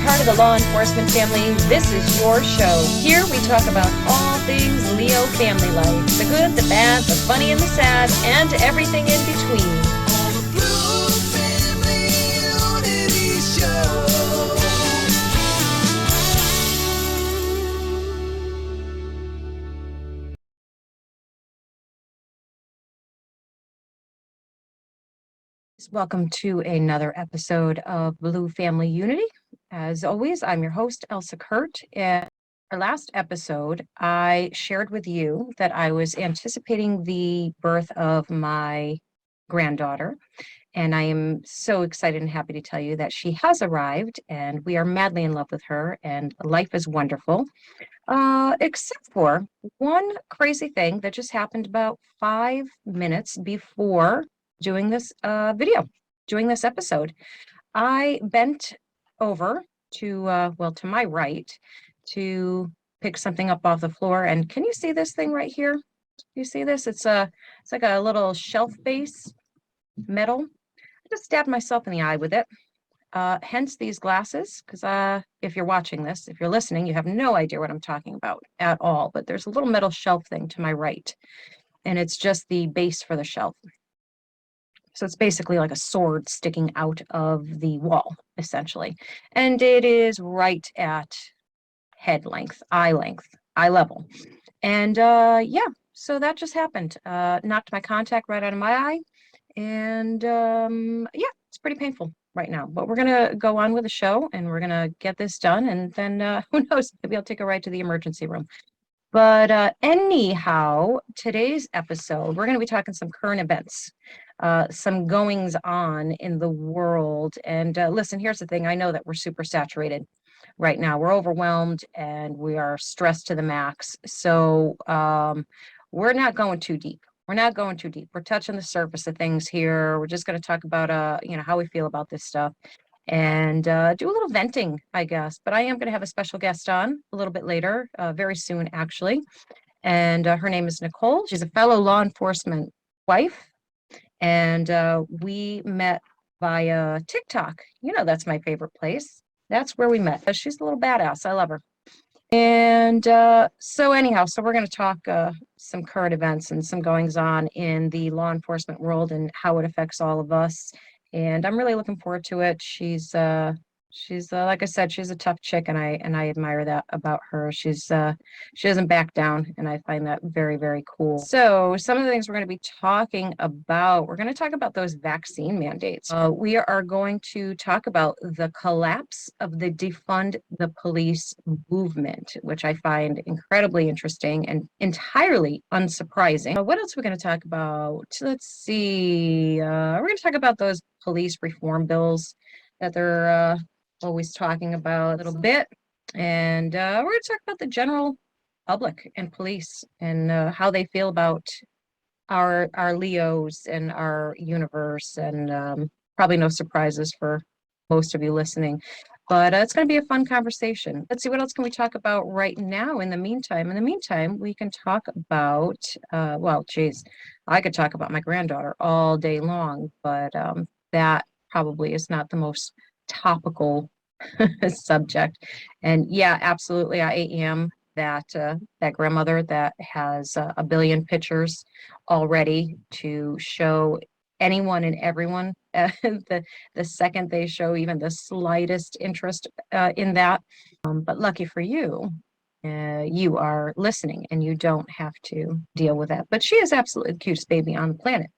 part of the law enforcement family, this is your show. Here we talk about all things Leo family life, the good, the bad, the funny, and the sad, and everything in between. Welcome to another episode of Blue Family Unity. As always, I'm your host, Elsa Kurt. And our last episode, I shared with you that I was anticipating the birth of my granddaughter. And I am so excited and happy to tell you that she has arrived and we are madly in love with her and life is wonderful. Except for one crazy thing that just happened about 5 minutes before doing this doing this episode. I bent over to my right to pick something up off the floor. And can you see this thing right here? You see this? It's like a little shelf base metal. I just stabbed myself in the eye with it. Hence these glasses, because if you're watching this, if you're listening, you have no idea what I'm talking about at all. But there's a little metal shelf thing to my right, and it's just the base for the shelf. So it's basically like a sword sticking out of the wall, essentially. And it is right at head length, eye level. And yeah, so that just happened. Knocked my contact right out of my eye. And yeah, it's pretty painful right now. But we're going to go on with the show and we're going to get this done. And then who knows, maybe I'll take a ride to the emergency room. But anyhow, today's episode, we're going to be talking some current events, some goings on in the world. And listen, here's the thing. I know that we're super saturated right now. We're overwhelmed and we are stressed to the max. So we're not going too deep. We're touching the surface of things here. We're just going to talk about, how we feel about this stuff and do a little venting, I guess. But I am going to have a special guest on a little bit later, very soon, actually. And her name is Nicole. She's a fellow law enforcement wife. And we met via TikTok. You know, that's my favorite place. That's where we met. She's a little badass. I love her. And so anyhow, so we're going to talk some current events and some goings on in the law enforcement world and how it affects all of us. And I'm really looking forward to it. She's like I said, she's a tough chick, and I admire that about her. She doesn't back down, and I find that very, very cool. So some of the things we're going to be talking about, we're going to talk about those vaccine mandates. We are going to talk about the collapse of the defund the police movement, which I find incredibly interesting and entirely unsurprising. What else are we going to talk about? Let's see. We're going to talk about those police reform bills that they're always talking about a little bit. And we're going to talk about the general public and police and how they feel about our Leos and our universe. And probably no surprises for most of you listening. But it's going to be a fun conversation. Let's see, what else can we talk about right now in the meantime? In the meantime, we can talk about, I could talk about my granddaughter all day long, but that probably is not the most topical subject. And yeah, absolutely, I am that grandmother that has a billion pictures already to show anyone and everyone the second they show even the slightest interest in that. But lucky for you, you are listening and you don't have to deal with that. But she is absolutely the cutest baby on the planet.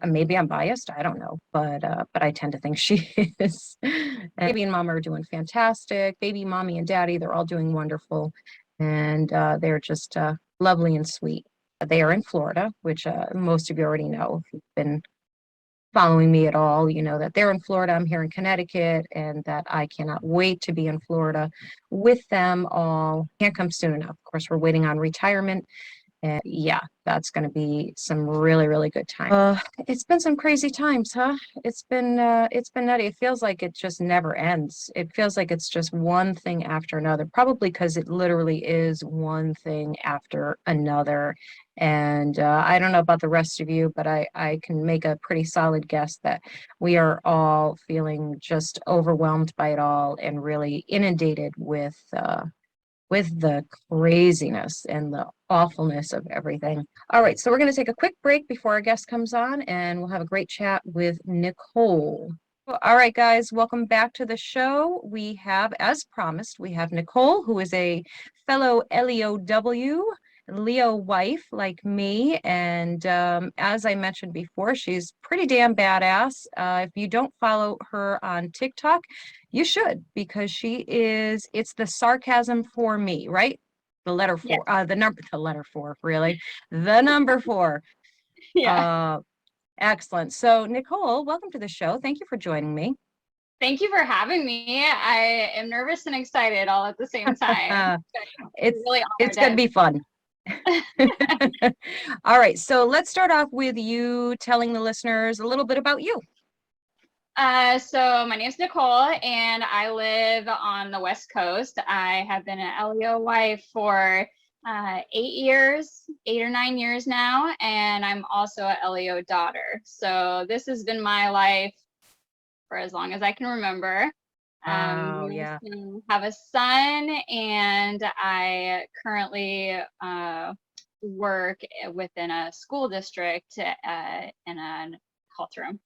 Maybe I'm biased, I don't know, but I tend to think she is. And baby and mama are doing fantastic. Baby, mommy, and daddy, they're all doing wonderful. And they're just lovely and sweet. They are in Florida, which most of you already know. If you've been following me at all, you know that they're in Florida. I'm here in Connecticut, and that I cannot wait to be in Florida with them all. Can't come soon enough. Of course, we're waiting on retirement. And yeah, that's going to be some really, really good time. It's been some crazy times, huh? It's been nutty. It feels like it just never ends. It feels like it's just one thing after another, probably because it literally is one thing after another. And I don't know about the rest of you, but I can make a pretty solid guess that we are all feeling just overwhelmed by it all and really inundated with the craziness and the awfulness of everything. All right, so we're going to take a quick break before our guest comes on, and we'll have a great chat with Nicole. All right, guys, welcome back to the show. We have, as promised, we have Nicole, who is a fellow LEOW, Leo wife like me. And as I mentioned before, she's pretty damn badass. If you don't follow her on TikTok, you should, because it's the sarcasm for me, right? The letter Yes. four, the letter four, really, the number four. Yeah. Excellent. So, Nicole, welcome to the show. Thank you for joining me. Thank you for having me. I am nervous and excited all at the same time. It's Really it's honored going to be fun. All right, so let's start off with you telling the listeners a little bit about you. So my name's Nicole, and I live on the West Coast. I have been an LEO wife for 8 or 9 years now, and I'm also a LEO daughter. So this has been my life for as long as I can remember. Oh, We yeah. also have a son, and I currently work within a school district in a health room.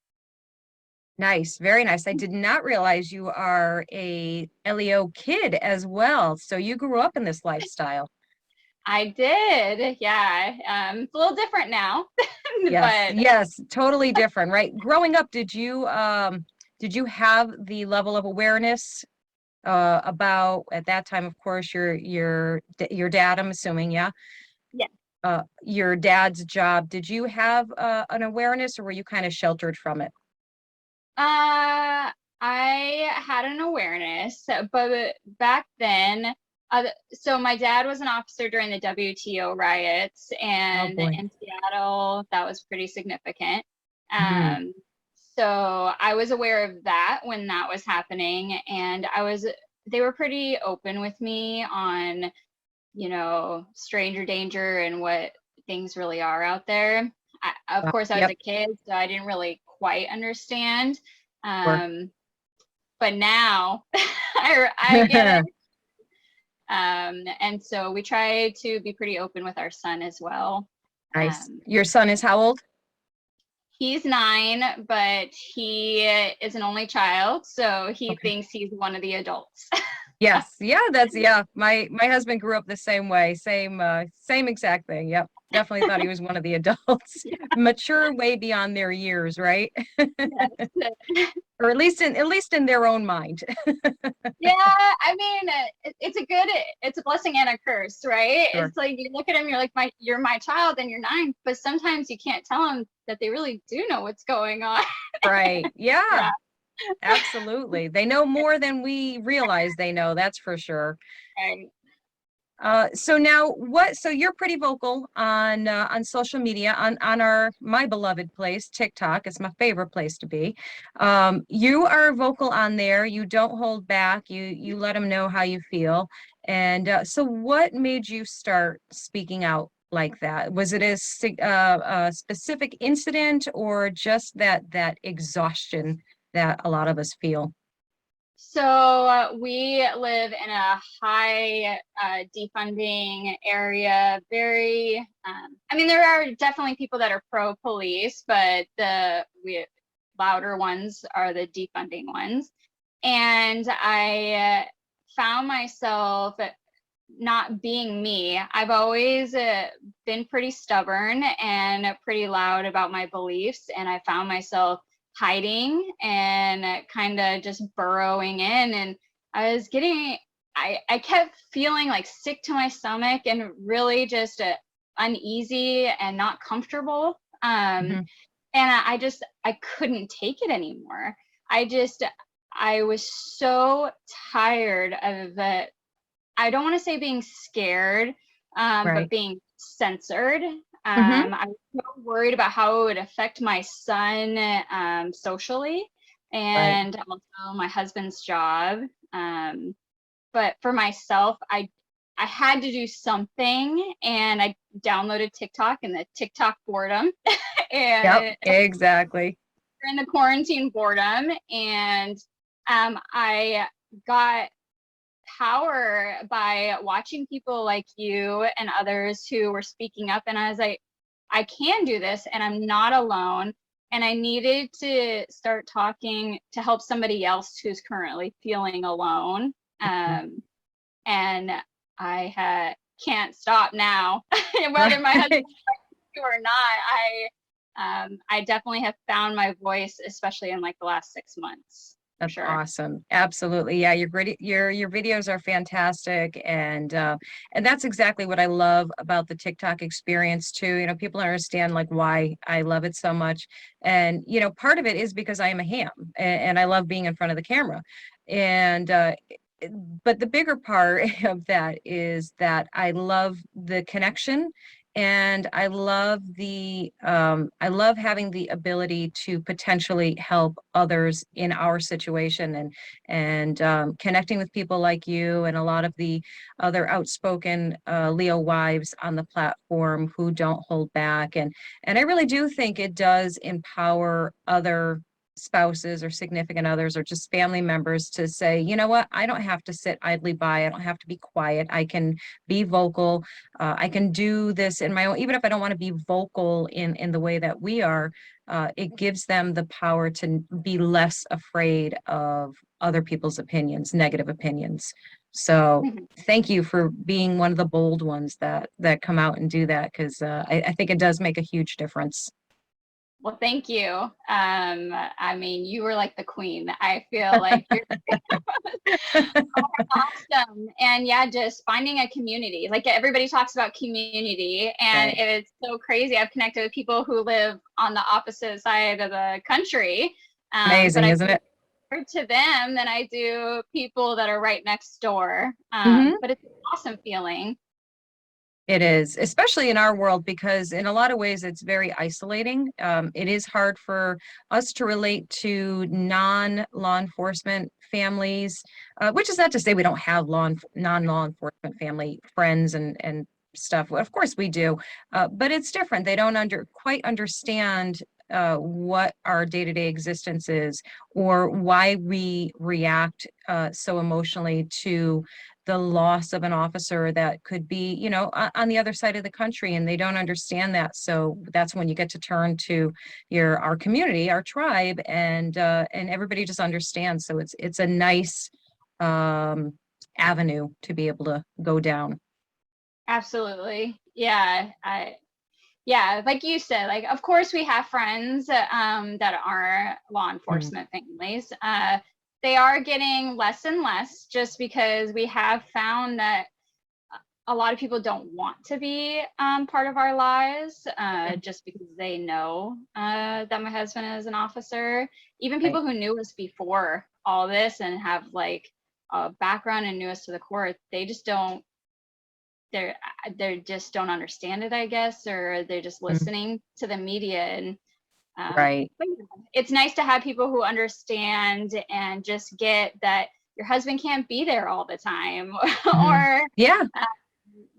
Nice, very nice. I did not realize you are a LEO kid as well. So you grew up in this lifestyle. I did, yeah. It's a little different now, Yes, but yes, totally different, right? Growing up, did you have the level of awareness about at that time, of course, your dad, I'm assuming, yeah? yeah. Your dad's job. Did you have an awareness or were you kind of sheltered from it? I had an awareness, but back then, so my dad was an officer during the WTO riots, Oh and boy. in Seattle, that was pretty significant. Hmm. Um, so I was aware of that when that was happening, and they were pretty open with me on, stranger danger and what things really are out there. Of course, I was Yep. a kid, so I didn't really quite understand. Sure. Um, but now I get it. And so we try to be pretty open with our son as well. Nice. Um, Your son is how old? he's 9, but he is an only child, so he Okay. thinks he's one of the adults. Yes. Yeah, yeah. My husband grew up the same way. Same exact thing. Yep. Definitely thought he was one of the adults. Mature way beyond their years, right? Yes. Or at least in their own mind. Yeah, I mean, it's a blessing and a curse, right? Sure. It's like you look at him, you're like, you're my child, and you're 9, but sometimes you can't tell them that they really do know what's going on. Right. Yeah. Yeah, Absolutely. They know more than we realize they know, that's for sure. right. So you're pretty vocal on social media on our my beloved place, TikTok. It's my favorite place to be. You are vocal on there. You don't hold back. You let them know how you feel. And so what made you start speaking out like that? Was it a specific incident or just that exhaustion that a lot of us feel? So we live in a high defunding area. I mean, there are definitely people that are pro police, but the louder ones are the defunding ones. And I found myself not being me. I've always been pretty stubborn and pretty loud about my beliefs, and I found myself hiding and kind of just burrowing in. And I kept feeling like sick to my stomach and really just uneasy and not comfortable. Mhm. And I couldn't take it anymore. I was so tired of it. I don't want to say being scared, but Right. being censored. Mm-hmm. I was so worried about how it would affect my son socially, Right. and also my husband's job. But for myself, I had to do something, and I downloaded TikTok and the TikTok boredom, Yep, and exactly. in the quarantine boredom, and I got power by watching people like you and others who were speaking up, and I was like, I can do this, and I'm not alone. And I needed to start talking to help somebody else who's currently feeling alone. And can't stop now. Whether my husband Right. or not, I definitely have found my voice, especially in like the last 6 months, for That's sure. awesome. Absolutely. Yeah, your videos are fantastic, and that's exactly what I love about the TikTok experience too. You know, people understand like why I love it so much. And you know, part of it is because I am a ham and I love being in front of the camera. And but the bigger part of that is that I love the connection, and I love having the ability to potentially help others in our situation, and connecting with people like you and a lot of the other outspoken Leo wives on the platform who don't hold back. And I really do think it does empower other spouses or significant others or just family members to say, you know what, I don't have to sit idly by. I don't have to be quiet. I can be vocal. I can do this in my own, even if I don't want to be vocal in the way that we are. It gives them the power to be less afraid of other people's opinions, negative opinions. So thank you for being one of the bold ones that come out and do that, because I think it does make a huge difference. Well, thank you. I mean, you were like the queen. I feel like you're awesome. And yeah, just finding a community. Like everybody talks about community, and Right. it's so crazy. I've connected with people who live on the opposite side of the country, but Amazing, I isn't it? more to them than I do people that are right next door. Hmm. But it's an awesome feeling. It is, especially in our world, because in a lot of ways it's very isolating. It is hard for us to relate to non-law enforcement families, which is not to say we don't have non-law enforcement family friends and stuff. Well, of course we do, but it's different. They don't quite understand what our day-to-day existence is, or why we react so emotionally to the loss of an officer that could be, you know, on the other side of the country, and they don't understand that. So that's when you get to turn to our community, our tribe, and everybody just understands. So it's a nice um, avenue to be able to go down. Absolutely. Yeah, like you said, like of course we have friends that are law Mm. enforcement families. They are getting less and less just because we have found that a lot of people don't want to be part of our lives just because they know that my husband is an officer. Even Right. people who knew us before all this and have like a background and knew us to the core, they just don't they're they just don't understand it, I guess, or they're just Mm. listening to the media. And Right. but yeah, it's nice to have people who understand and just get that your husband can't be there all the time, Mhm. or Yeah,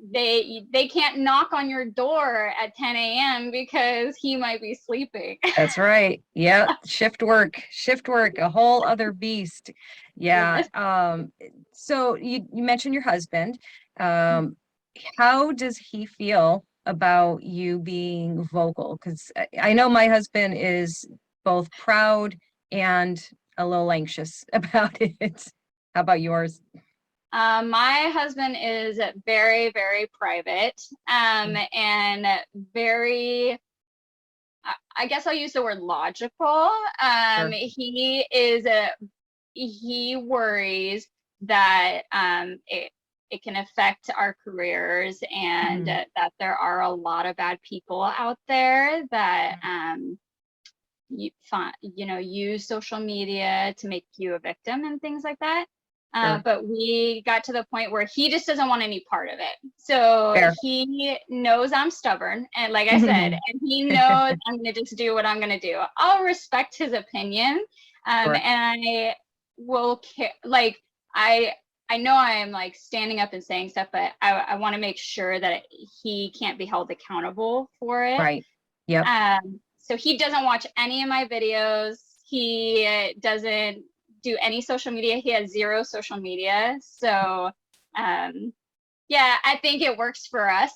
they can't knock on your door at 10 a.m. because he might be sleeping. that's right. Yeah, shift work, a whole other beast. Yeah. Yes. So you mentioned your husband. Um, how does he feel about you being vocal? Because I know my husband is both proud and a little anxious about it. How about yours? My husband is very, very private and very, I guess I'll use the word logical. Sure. He worries that it can affect our careers, and Mhm. that there are a lot of bad people out there that use social media to make you a victim and things like that. Sure. But we got to the point where he just doesn't want any part of it. So Fair. he knows I'm stubborn. And like I said, and he knows I'm going to just do what I'm going to do. I'll respect his opinion. Sure. And I will care. Like, I know I'm like standing up and saying stuff, but I want to make sure that he can't be held accountable for it. Right. Yep. So he doesn't watch any of my videos. He doesn't do any social media. He has zero social media. So, yeah, I think it works for us.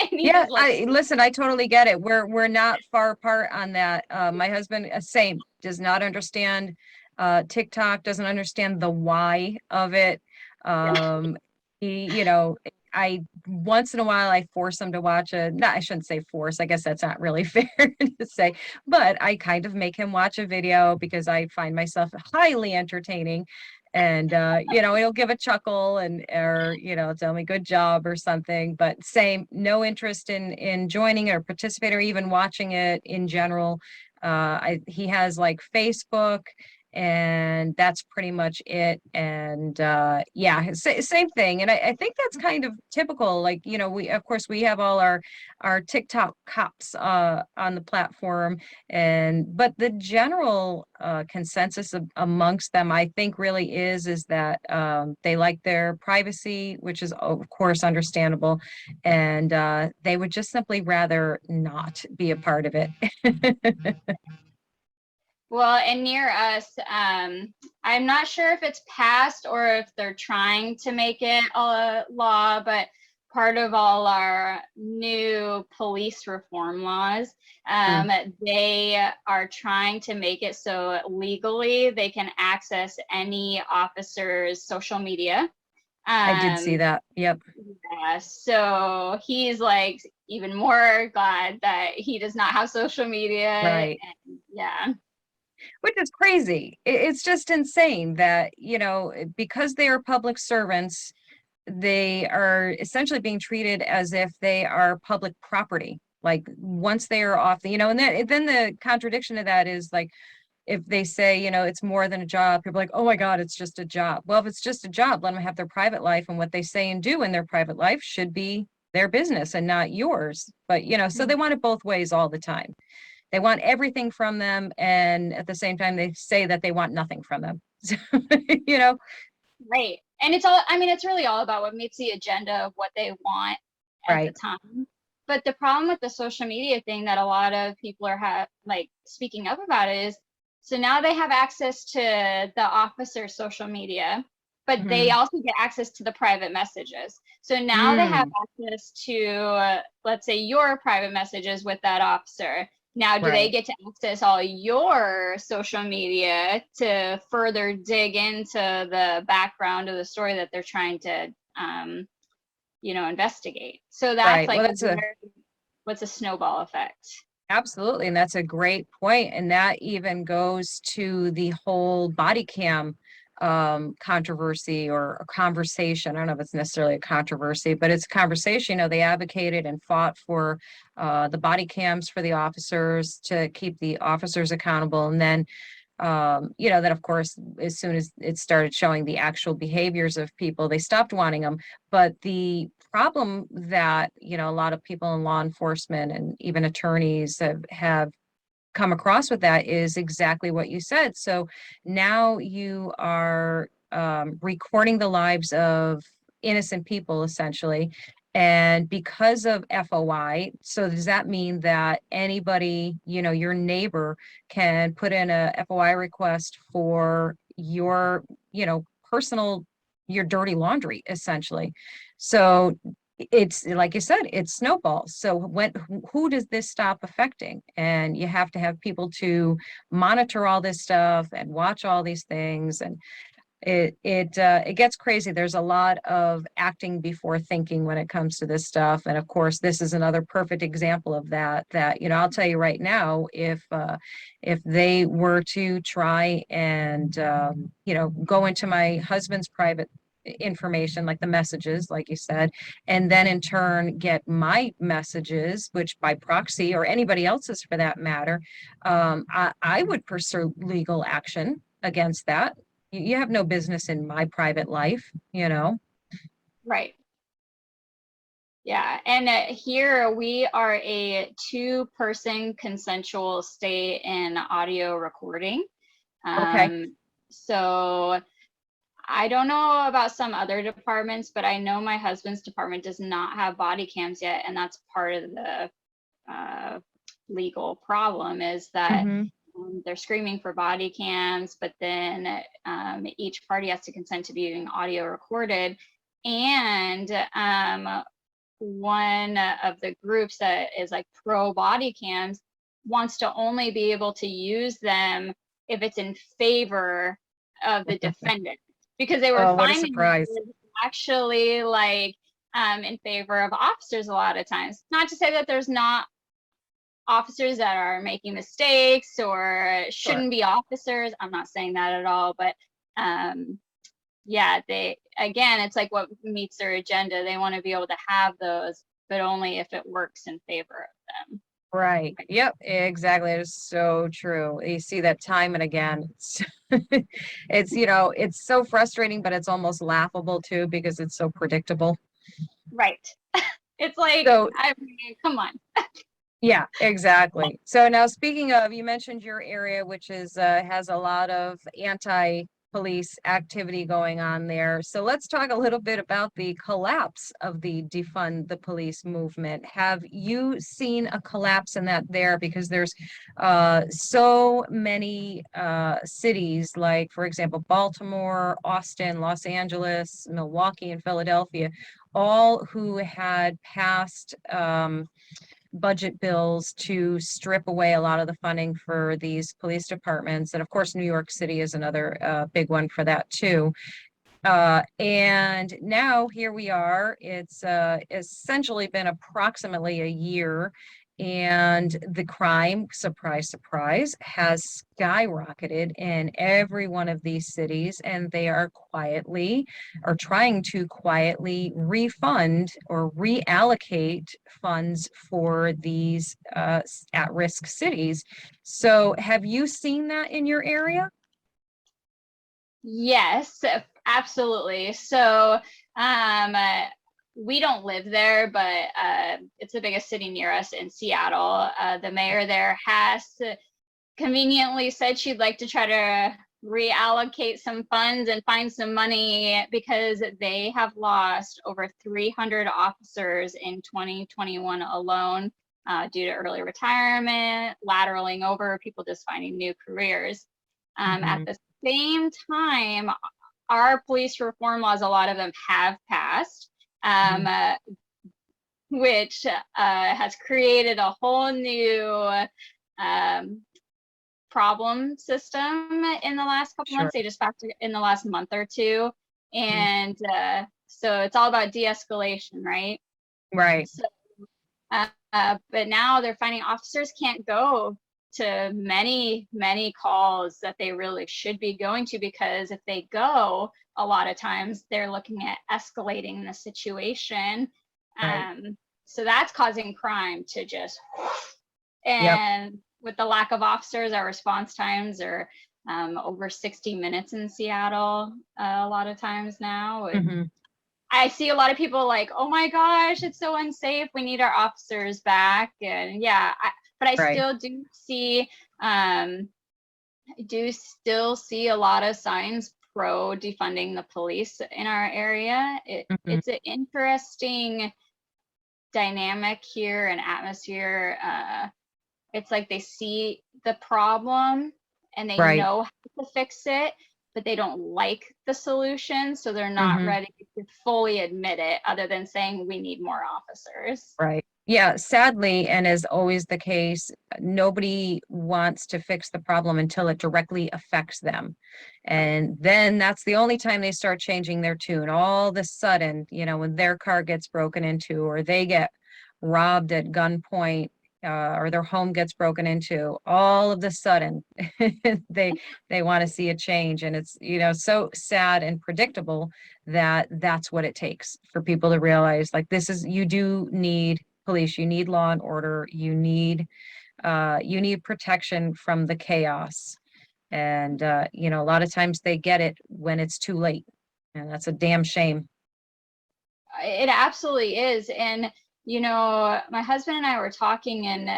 And he Yeah, just lets listen, I totally get it. We're not far apart on that. My husband, same, does not understand TikTok, doesn't understand the why of it. He, I once in a while I force him to watch no, I shouldn't say force. I guess that's not really fair to say, but I kind of make him watch a video because I find myself highly entertaining. And he'll give a chuckle and or tell me good job or something, but same, no interest in joining or participating or even watching it in general. He has like Facebook, and that's pretty much it. And yeah, same thing. And I think that's kind of typical. Like, we of course we have all our TikTok cops on the platform, but the general consensus amongst them, I think, really is that they like their privacy, which is of course understandable, and they would just simply rather not be a part of it. Well, and near us, I'm not sure if it's passed or if they're trying to make it a law, but part of all our new police reform laws, they are trying to make it so legally they can access any officer's social media. I did see that. Yep. Yeah, so he's like even more glad that he does not have social media. Right. And yeah. Which is crazy. It's just insane that, because they are public servants, they are essentially being treated as if they are public property. Like once they are off and then the contradiction of that is like, if they say, it's more than a job, people are like, oh my God, it's just a job. Well, if it's just a job, let them have their private life, and what they say and do in their private life should be their business and not yours. But, so they want it both ways all the time. They want everything from them, and at the same time, they say that they want nothing from them. So, Right. And it's really all about what meets the agenda of what they want at the right. time. But the problem with the social media thing that a lot of people are speaking up about is, so now they have access to the officer's social media, but they also get access to the private messages. So now they have access to, let's say, your private messages with that officer. Now, do they get to access all your social media to further dig into the background of the story that they're trying to, investigate? So that's like, Well, what's a snowball effect? absolutely. And that's a great point. And that even goes to the whole body cam controversy or a conversation. I don't know if it's necessarily a controversy, but it's a conversation. They advocated and fought for the body cams for the officers to keep the officers accountable. And then then of course, as soon as it started showing the actual behaviors of people, they stopped wanting them. But the problem that, a lot of people in law enforcement and even attorneys have come across with that is exactly what you said. So now you are recording the lives of innocent people, essentially. And because of FOI, so does that mean that anybody, your neighbor can put in a FOI request for your, personal, your dirty laundry, essentially? So it's like you said, it's snowballs. So who does this stop affecting? And you have to have people to monitor all this stuff and watch all these things, and it gets crazy. There's a lot of acting before thinking when it comes to this stuff. And of course, this is another perfect example of that, I'll tell you right now, if they were to try and go into my husband's private information, like the messages, like you said, and then in turn get my messages, which by proxy, or anybody else's for that matter, I would pursue legal action against that. you have no business in my private life, you know? Right. Yeah. And here we are a two-person consensual state in audio recording. Okay. So I don't know about some other departments, but I know my husband's department does not have body cams yet. And that's part of the uh, legal problem is that Hmm. they're screaming for body cams, but then each party has to consent to being audio recorded. And one of the groups that is like pro body cams wants to only be able to use them if it's in favor of the defendant, because they were Oh, what a finding that it surprise. was actually like in favor of officers a lot of times. Not to say that there's not officers that are making mistakes or Sure. shouldn't be officers. I'm not saying that at all, but yeah, they, again, it's like what meets their agenda. They want to be able to have those, but only if it works in favor of them. Right. Yep, exactly. It is so true. You see that time and again. It's, it's so frustrating, but it's almost laughable too because it's so predictable. Right. It's like, So, I mean, come on. yeah, exactly. So now speaking of, you mentioned your area, which is has a lot of anti-police activity going on there. So let's talk a little bit about the collapse of the defund the police movement. Have you seen a collapse in that there? Because there's so many cities, like for example, Baltimore, Austin, Los Angeles, Milwaukee, and Philadelphia, all who had passed budget bills to strip away a lot of the funding for these police departments. And of course, New York City is another big one for that too. And now here we are. It's essentially been approximately a year, and the crime, surprise, surprise, has skyrocketed in every one of these cities, and they are quietly or trying to quietly refund or reallocate funds for these at-risk cities. So, have you seen that in your area? Yes, absolutely. So, we don't live there, but it's the biggest city near us in Seattle. The mayor there has conveniently said she'd like to try to reallocate some funds and find some money because they have lost over 300 officers in 2021 alone due to early retirement, lateraling over, people just finding new careers. At Mhm. the same time, our police reform laws, a lot of them have passed, Mhm. which has created a whole new um, problem system in the last couple Sure. months. They just passed it in the last month or two. Mhm. And so it's all about de-escalation, right? Right. So, but now they're finding officers can't go to many calls that they really should be going to, because if they go, a lot of times they're looking at escalating the situation. Right. So that's causing crime to just, Yep. and with the lack of officers, our response times are over 60 minutes in Seattle a lot of times now. And Hmm. I see a lot of people like, oh my gosh, it's so unsafe. We need our officers back. And yeah, but I Right. still um, do still see a lot of signs pro defunding the police in our area. Hmm. It's an interesting dynamic here and atmosphere. It's like they see the problem and they Right. know how to fix it, but they don't like the solution. So they're not Hmm. ready to fully admit it, other than saying we need more officers. Right. Yeah, sadly, and as always the case, nobody wants to fix the problem until it directly affects them. Right. And then that's the only time they start changing their tune. All of a sudden, when their car gets broken into or they get robbed at gunpoint, or their home gets broken into, all of a sudden they they want to see a change. And it's, so sad and predictable that that's what it takes for people to realize, like, you do need police, you need law and order, you need protection from the chaos. And, a lot of times they get it when it's too late. And that's a damn shame. It absolutely is. And, my husband and I were talking, and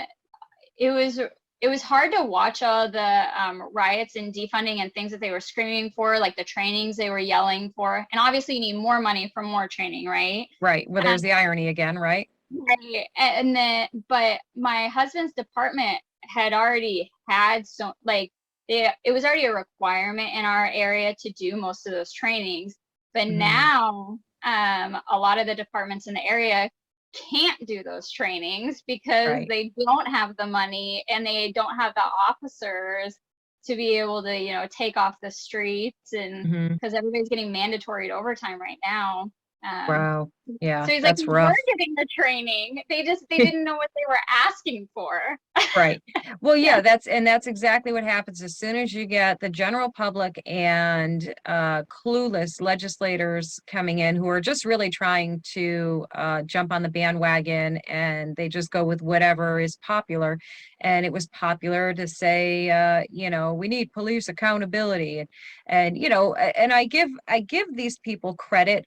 it was it was hard to watch all the riots and defunding and things that they were screaming for, like the trainings they were yelling for. And obviously, you need more money for more training, right? Right. Well, there's the irony again, right? Right. And then, but my husband's department had already had it was already a requirement in our area to do most of those trainings. But now, a lot of the departments in the area can't do those trainings because Right. they don't have the money and they don't have the officers to be able to, take off the streets, and because everybody's getting mandatory overtime right now. Wow. Yeah, So he's like, that's we're rough. getting the training. They didn't know what they were asking for. Right. Well, yeah, that's exactly what happens as soon as you get the general public and clueless legislators coming in who are just really trying to jump on the bandwagon, and they just go with whatever is popular. And it was popular to say, we need police accountability, and and I give these people credit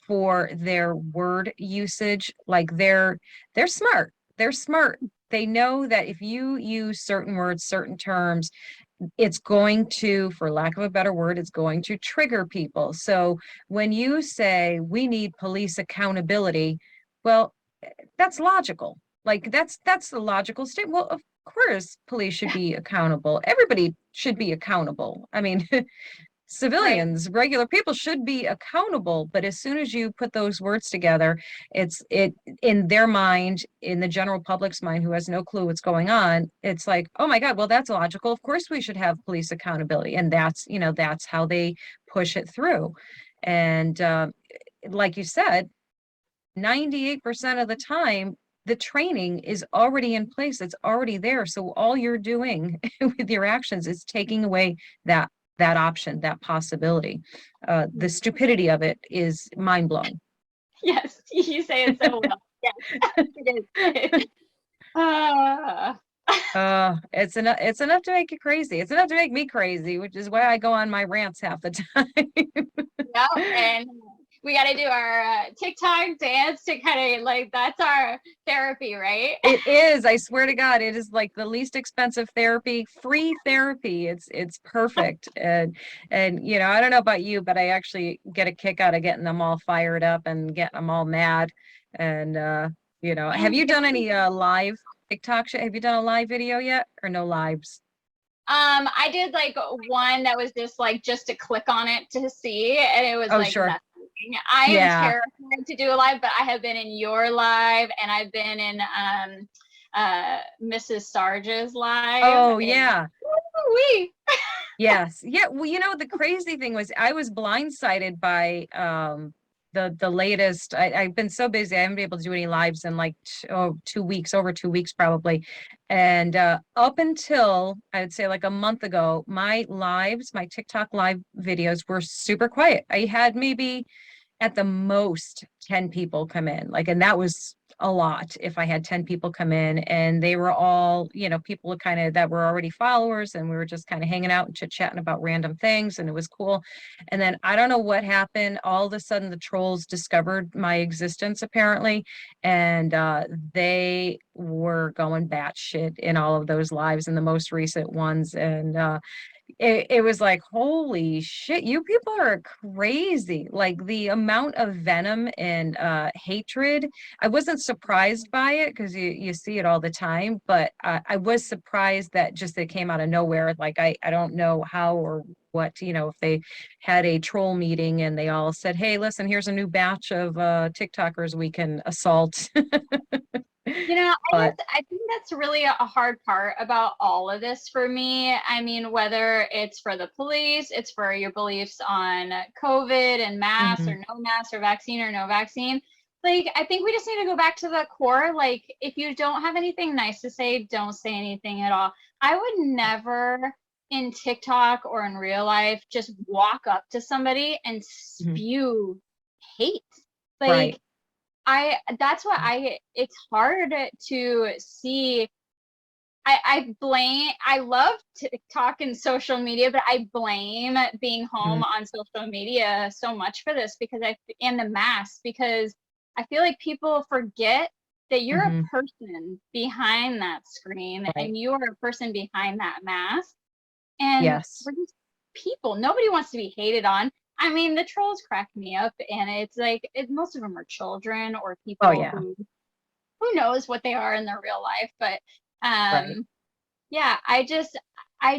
for their word usage. Like they're smart. They're smart. They know that if you use certain words, certain terms, it's going to, for lack of a better word, it's going to trigger people. So when you say we need police accountability, well, that's logical. Like that's the logical state. Well, of course, police should be accountable. Everybody should be accountable. I mean, Right. civilians, regular people should be accountable. But as soon as you put those words together, it in their mind, in the general public's mind who has no clue what's going on, it's like, oh my God, well, that's logical. Of course we should have police accountability. And that's how they push it through. And like you said, 98% of the time, the training is already in place. It's already there. So all you're doing with your actions is taking away that option, that possibility. The stupidity of it is mind blowing. Yes, you say it so well. Yes, it is. Uh, It's enough to make you crazy. It's enough to make me crazy, which is why I go on my rants half the time. yeah, and we got to do our TikTok dance to kind of like, that's our therapy, right? It is, I swear to God, it is like the least expensive therapy, free therapy. It's perfect. And I don't know about you, but I actually get a kick out of getting them all fired up and getting them all mad. And have you done any live TikTok shit? Have you done a live video yet or no lives? I did like one that was just to click on it to see, and it was Oh, like sure. nothing. I am Yeah. terrified to do a live, but I have been in your live, and I've been in Mrs. Sarge's live, Oh, and yeah. we Yes. Yeah. Well, the crazy thing was I was blindsided by the latest. I've been so busy. I haven't been able to do any lives in like 2 weeks, over 2 weeks probably. And up until I would say like a month ago, my lives, my TikTok live videos were super quiet. I had maybe at the most 10 people come in, like, and that was a lot if I had 10 people come in, and they were all people kind of that were already followers, and we were just kind of hanging out and chit chatting about random things, and it was cool. And then I don't know what happened, all of a sudden the trolls discovered my existence apparently, and they were going batshit in all of those lives, in the most recent ones. And it was like, holy shit, you people are crazy. Like the amount of venom and hatred. I wasn't surprised by it because you see it all the time, but I was surprised that just it came out of nowhere. Like I don't know how or what, if they had a troll meeting and they all said, hey, listen, here's a new batch of TikTokers we can assault. But I think that's really a hard part about all of this for me. I mean, whether it's for the police, it's for your beliefs on COVID and masks or mhm, no masks or vaccine or no vaccine. Like, I think we just need to go back to the core. Like, if you don't have anything nice to say, don't say anything at all. I would never in TikTok or in real life just walk up to somebody and mhm, spew hate. Like, right. that's what it's hard to see I love TikTok and social media, but I blame being Mhm. home on social media so much for this because and the mask, because I feel like people forget that you're a Mhm. person behind that screen Right. and you're a person behind that mask. And Yes. we're just people. Nobody wants to be hated on. I mean, the trolls crack me up, and it's like most of them are children or Oh people yeah. who knows what they are in their real life. But Right. yeah, I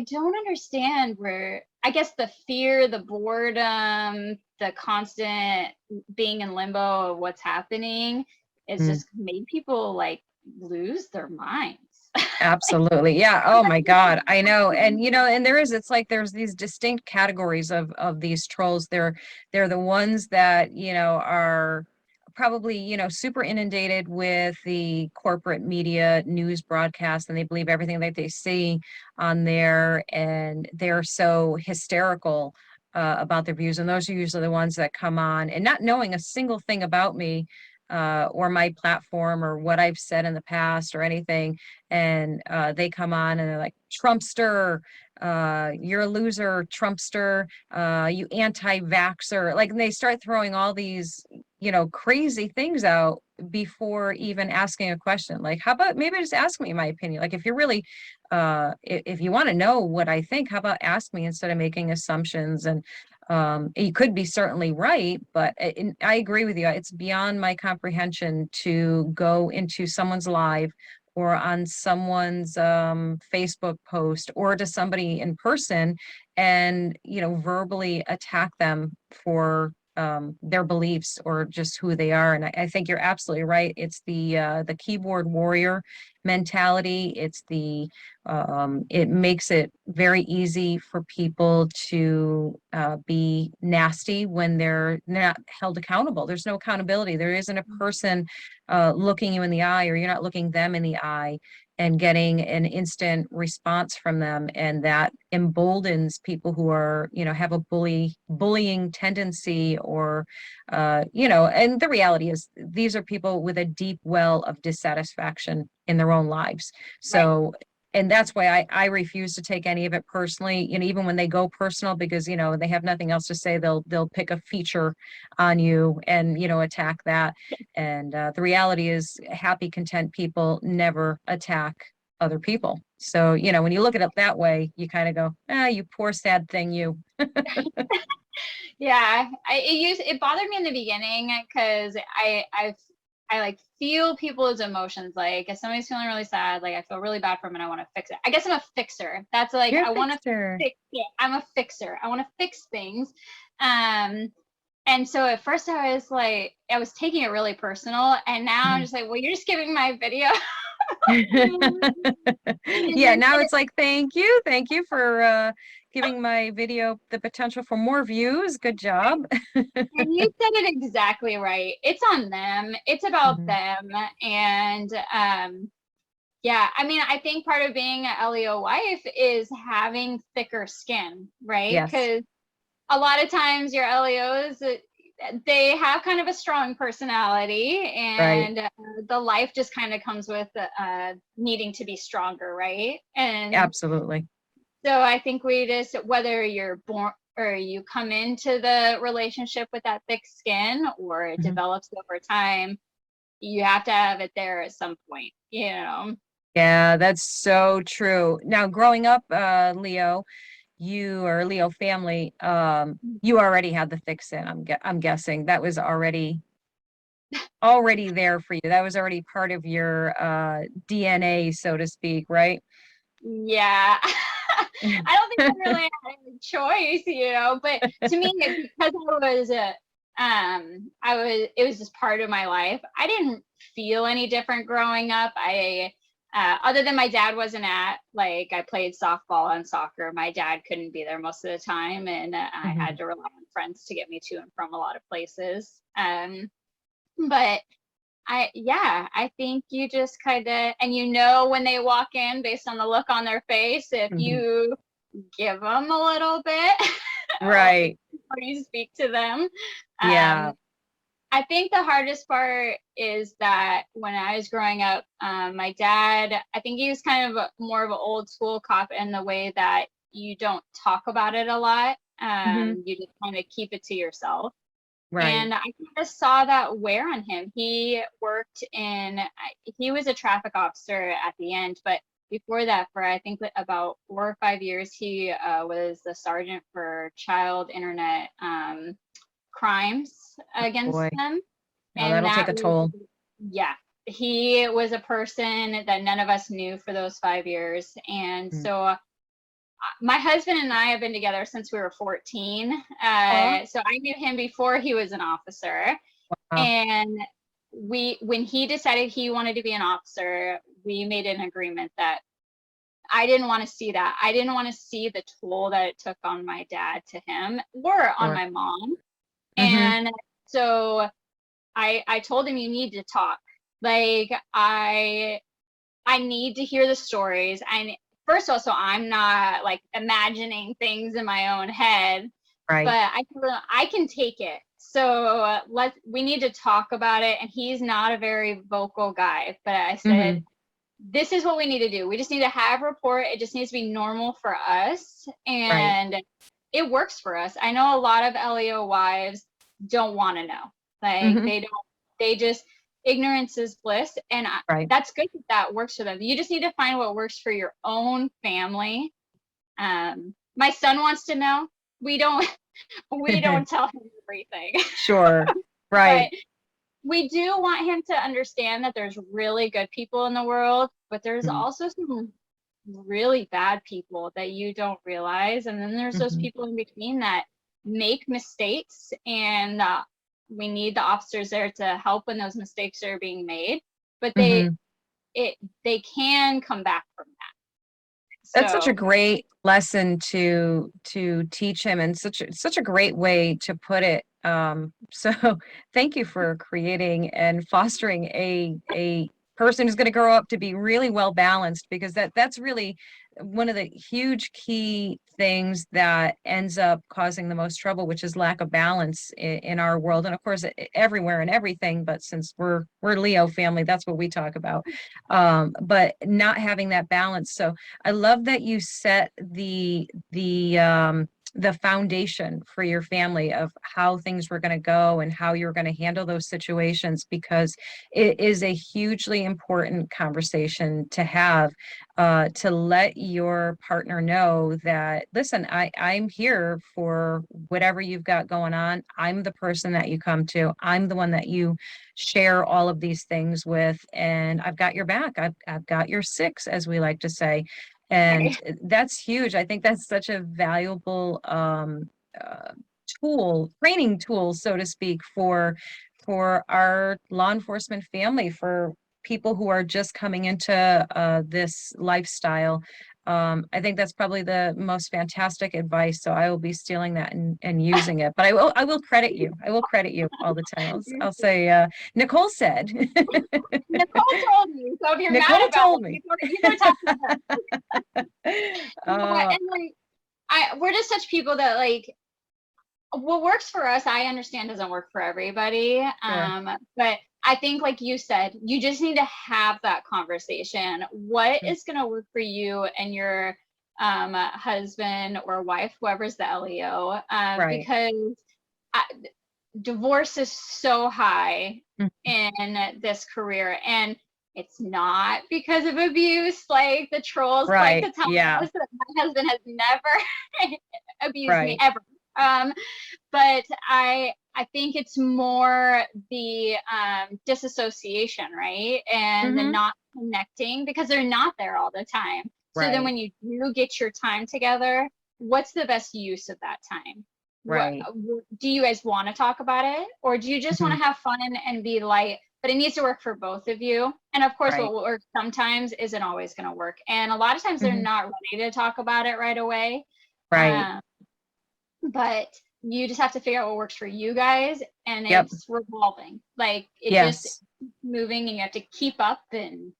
don't understand where I guess the fear, the boredom, the constant being in limbo of what's happening is Mm. just made people like lose their minds. Absolutely. Yeah. Oh my God. I know. And and it's like there's these distinct categories of these trolls. They're the ones that, are probably, super inundated with the corporate media news broadcast, and they believe everything that they see on there, and they're so hysterical about their views. And those are usually the ones that come on and not knowing a single thing about me. Or my platform or what I've said in the past or anything, and they come on and they're like, Trumpster, you're a loser, Trumpster, you anti-vaxxer. Like, and they start throwing all these, crazy things out before even asking a question. Like, how about maybe just ask me my opinion? Like, if you're really, if you want to know what I think, how about ask me instead of making assumptions? And you could be certainly right, but I agree with you. It's beyond my comprehension to go into someone's live or on someone's Facebook post or to somebody in person and, verbally attack them for their beliefs or just who they are. And I think you're absolutely right. It's the keyboard warrior mentality. It makes it very easy for people to be nasty when they're not held accountable. There's no accountability. There isn't a person looking you in the eye, or you're not looking them in the eye and getting an instant response from them. And that emboldens people who are, have a bullying tendency, or, and the reality is these are people with a deep well of dissatisfaction in their own lives. Right. So, and that's why I refuse to take any of it personally, even when they go personal, because, they have nothing else to say. They'll pick a feature on you and, attack that. And the reality is happy, content people never attack other people. So, when you look at it that way, you kind of go, you poor sad thing, you. Yeah, it bothered me in the beginning because I like feel people's emotions. Like if somebody's feeling really sad, like I feel really bad for them and I want to fix it. I guess I'm a fixer. That's like You're a I want to fixer. fix it. I'm a fixer. I want to fix things. Um, and so at first I was like, I was taking it really personal, and now I'm just like, well, you're just giving my video. Yeah, now it's like, thank you for giving my video the potential for more views. Good job. And you said it exactly right. It's on them. It's about Mhm. them. And yeah, I mean, I think part of being an LEO wife is having thicker skin, right? Yes, Because a lot of times your LEOs, they have kind of a strong personality, right. and the life just kind of comes with needing to be stronger, right? And Absolutely. so I think we just, whether you're born or you come into the relationship with that thick skin or it Mhm. develops over time, you have to have it there at some point, you know? Yeah, that's so true. Now, growing up, Leo, you or Leo family, you already had the thick skin. I'm guessing that was already there for you. That was already part of your DNA, so to speak, right? Yeah. I don't think I really had a choice, you know, but to me, because it was just part of my life. I didn't feel any different growing up. Other than my dad wasn't like, I played softball and soccer. My dad couldn't be there most of the time, and I had Mhm. to rely on friends to get me to and from a lot of places. But yeah, I think you just kind of, and when they walk in based on the look on their face, if Mhm. you give them a little bit or Right. you speak to them. Yeah. Um, I think the hardest part is that when I was growing up, my dad, I think he was kind of more of an old school cop in the way that you don't talk about it a lot. You just kind of keep it to yourself. Right. And I kind of saw that wear on him. He was a traffic officer at the end, but before that, for I think about 4 or 5 years, he was the sergeant for child internet crimes against Boy, them. now And that'll take that a was, toll. yeah, he was a person that none of us knew for those 5 years. And Mm. so my husband and I have been together since we were 14. Aw, So I knew him before he was an officer. wow. And when he decided he wanted to be an officer, we made an agreement that I didn't want to see that. I didn't want to see the toll that it took on my dad to him or on Sure. my mom. Mm-hmm. And so I told him, you need to talk. Like I need to hear the stories. First of all, so I'm not like imagining things in my own head, but Right. I can take it. So we need to talk about it. And he's not a very vocal guy, but I said, Mm-hmm. this is what we need to do. We just need to have rapport. It just needs to be normal for us. Right. And it works for us. I know a lot of LEO wives don't want to know. Like Mm-hmm. they just, ignorance is bliss. And Right. that's good that works for them. You just need to find what works for your own family. My son wants to know. We don't, we don't tell him everything, Sure. but Right. we do want him to understand that there's really good people in the world, but there's also some really bad people that you don't realize. And then there's those Mm-hmm. people in between that make mistakes, and we need the officers there to help when those mistakes are being made. But Mm-hmm. they can come back from that. That's such a So great lesson to teach him, and such a great way to put it. So thank you for creating and fostering a person who's going to grow up to be really well balanced, because that's really one of the huge key things that ends up causing the most trouble, which is lack of balance in our world, and of course everywhere and everything. But since we're Leo family, that's what we talk about. But not having that balance. So I love that you set the foundation for your family of how things were going to go and how you're going to handle those situations, because it is a hugely important conversation to have, to let your partner know that, listen, I'm here for whatever you've got going on. I'm the person that you come to. I'm the one that you share all of these things with, and I've got your back. I've got your six, as we like to say. And that's huge. I think that's such a valuable uh, training tool, so to speak, for our law enforcement family, for people who are just coming into this lifestyle. I think that's probably the most fantastic advice. So I will be stealing that and using it. But I will credit you. I will credit you all the time. I'll say Nicole said. Nicole told me. So if you're mad Nicole about told it, me. you go talk to her. Uh, And like we're just such people that like what works for us, I understand doesn't work for everybody. sure. But I think, like you said, you just need to have that conversation. What Mm, is going to work for you and your husband or wife, whoever's the LEO? right. Because I, divorce is so high Mm, in this career, and it's not because of abuse like the trolls like right. to tell Yeah. us. That my husband has never abused me Right. ever. But I think it's more the disassociation, right? And the Hmm. not connecting because they're not there all the time. So then Right. when you do get your time together, what's the best use of that time? What Right. do you guys want to talk about it, or do you just want Hmm. to have fun and be light? But it needs to work for both of you. And of course, Right. what works sometimes isn't always going to work. And a lot of times they're Hmm. not ready to talk about it right away. Right. Um, but you just have to figure out what works for you guys, and Yep. it's revolving. Like it just Yes. moving, and you have to keep up. And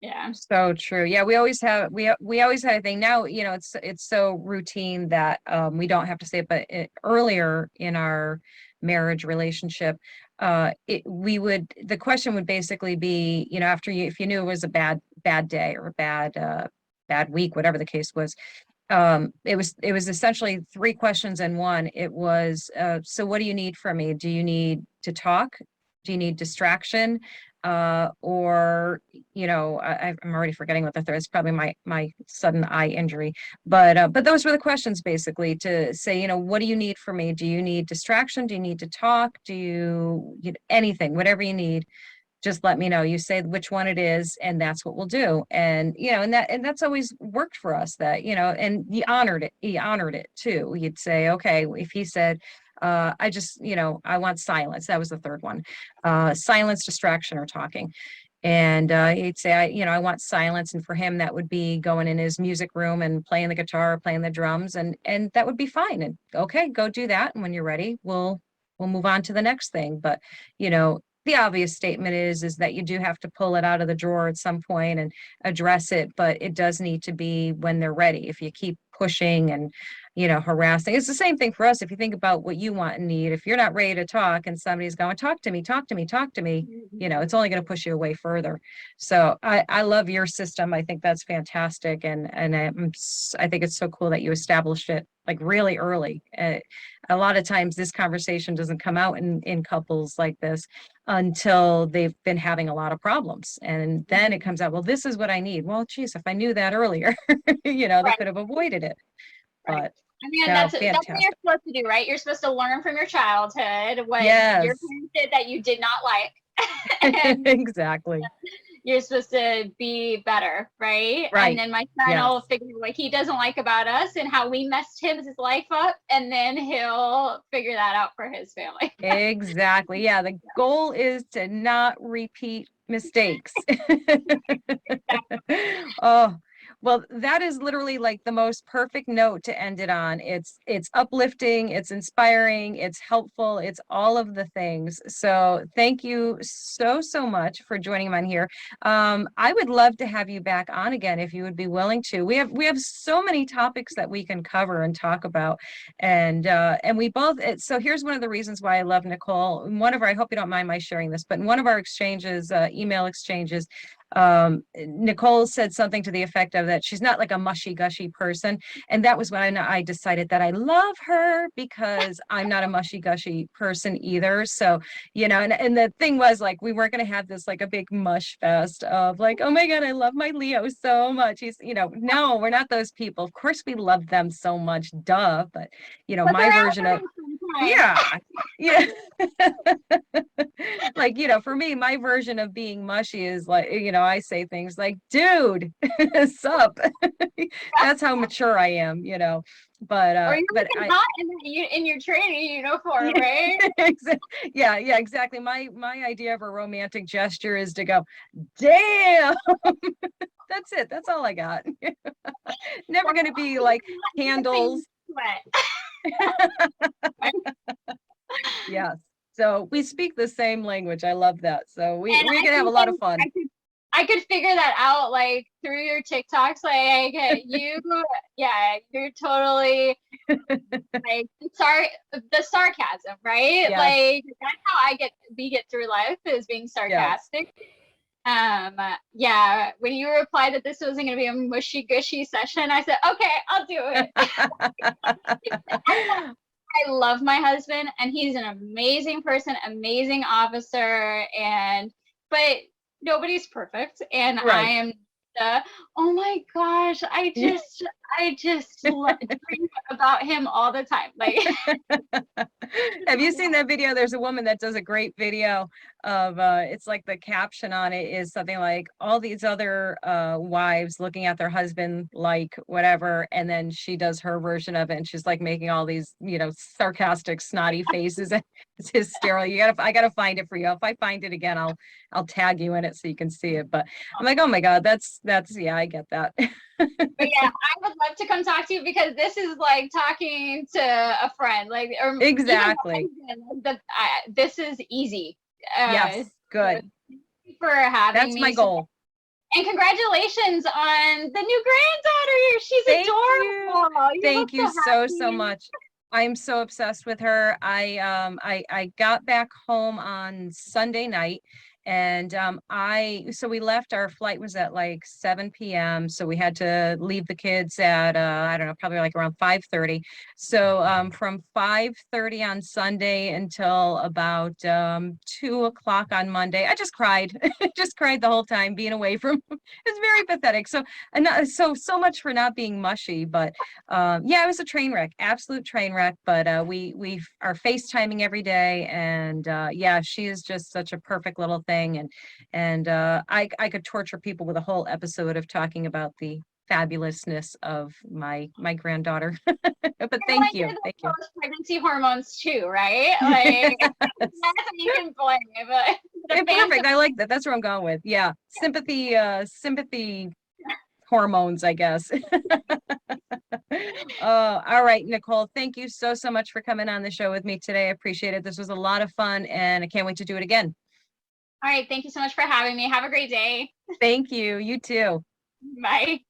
yeah. So true. Yeah, we always had a thing. Now, it's so routine that we don't have to say it, but earlier in our marriage relationship, the question would basically be, after if you knew it was a bad day or a bad week, whatever the case was, it was essentially three questions in one. It was, so what do you need from me? Do you need to talk? Do you need distraction? Or, I'm already forgetting what the third is, probably my sudden eye injury. But those were the questions basically to say, what do you need from me? Do you need distraction? Do you need to talk? Do you anything, whatever you need, just let me know. You say which one it is, and that's what we'll do. And that's always worked for us. That and he honored it. He honored it too. He'd say, okay, if he said, I just, I want silence. That was the third one. Silence, distraction, or talking. And he'd say, I want silence. And for him, that would be going in his music room and playing the guitar, playing the drums, and that would be fine. And okay, go do that. And when you're ready, we'll move on to the next thing. But the obvious statement is that you do have to pull it out of the drawer at some point and address it, but it does need to be when they're ready. If you keep pushing and harassing, it's the same thing for us. If you think about what you want and need, if you're not ready to talk and somebody's going, talk to me, talk to me, talk to me, it's only going to push you away further. So I love your system. I think that's fantastic, and I think it's so cool that you established it like really early. A lot of times this conversation doesn't come out in couples like this until they've been having a lot of problems. And then it comes out, well, this is what I need. Well, geez, if I knew that earlier, they Right. could have avoided it. Right. But I mean, no, that's what you're fantastic. supposed to do, right? You're supposed to learn from your childhood what your Yes, parents did that you did not like. And exactly. you're supposed to be better, right? And Right. then my son Yes. will figure what he doesn't like about us and how we messed his life up, and then he'll figure that out for his family. Exactly. Yeah. The goal is to not repeat mistakes. Oh, well, that is literally like the most perfect note to end it on. It's uplifting, it's inspiring, it's helpful, it's all of the things. So thank you so much for joining me on here. I would love to have you back on again if you would be willing to. We have so many topics that we can cover and talk about. And we both, so here's one of the reasons why I love Nicole. I hope you don't mind my sharing this, but in one of our exchanges, email exchanges, Nicole said something to the effect of that she's not like a mushy gushy person. And that was when I decided that I love her, because I'm not a mushy gushy person either. So, and the thing was, like, we weren't going to have this like a big mush fest of like, oh my God, I love my Leo so much. He's, no, we're not those people. Of course we love them so much, duh. But But my they're out version there of, sometimes. yeah, yeah. Like, for me, my version of being mushy is like, I say things like, dude, sup. That's how mature I am, but Or you're but looking I hot in your training uniform, yeah, right? yeah, exactly. My idea of a romantic gesture is to go, damn. That's it. That's all I got. Never going to be like candles. Sweat. Yes. So we speak the same language. I love that. So we're And gonna have a lot of fun. I could figure that out like through your TikToks. Like you're totally like the sarcasm, right? Yes. Like that's how we get through life, is being Yes. sarcastic. Yeah, when you replied that this wasn't going to be a mushy gushy session, I said, okay, I'll do it. I love my husband, and he's an amazing person, amazing officer, but nobody's perfect, and I Right. am oh my gosh, I just dream about him all the time. Like, Have you seen that video? There's a woman that does a great video of it's like the caption on it is something like, all these other wives looking at their husband like whatever, and then she does her version of it, and she's like making all these sarcastic snotty faces. It's hysterical. I gotta find it for you. If I find it again, I'll tag you in it so you can see it. But I'm like, oh my God, that's yeah, I get that. but yeah, I would love to come talk to you, because this is like talking to a friend, like, or Exactly. this is easy. Yes, good. Thank you for having That's me. my goal. And congratulations on the new granddaughter. She's Thank adorable. you. You Thank look you so happy. much. I'm so obsessed with her. I got back home on Sunday night, and so we left. Our flight was at like 7 p.m. So we had to leave the kids at I don't know, probably like around 5:30. So from 5:30 on Sunday until about 2 o'clock on Monday, I just cried. Just cried the whole time being away from. It's very pathetic. So and so much for not being mushy, but yeah, it was a train wreck, absolute train wreck. But we are FaceTiming every day, and yeah, she is just such a perfect little thing. And I could torture people with a whole episode of talking about the fabulousness of my granddaughter. But You're like you're thank the you. post-pregnancy hormones too, right? Like that's what you can blame. But the fans Perfect. I like that. That's where I'm going with. Yeah, sympathy hormones, I guess. All right, Nicole, thank you so much for coming on the show with me today. I appreciate it. This was a lot of fun, and I can't wait to do it again. All right, thank you so much for having me. Have a great day. Thank you. You too. Bye.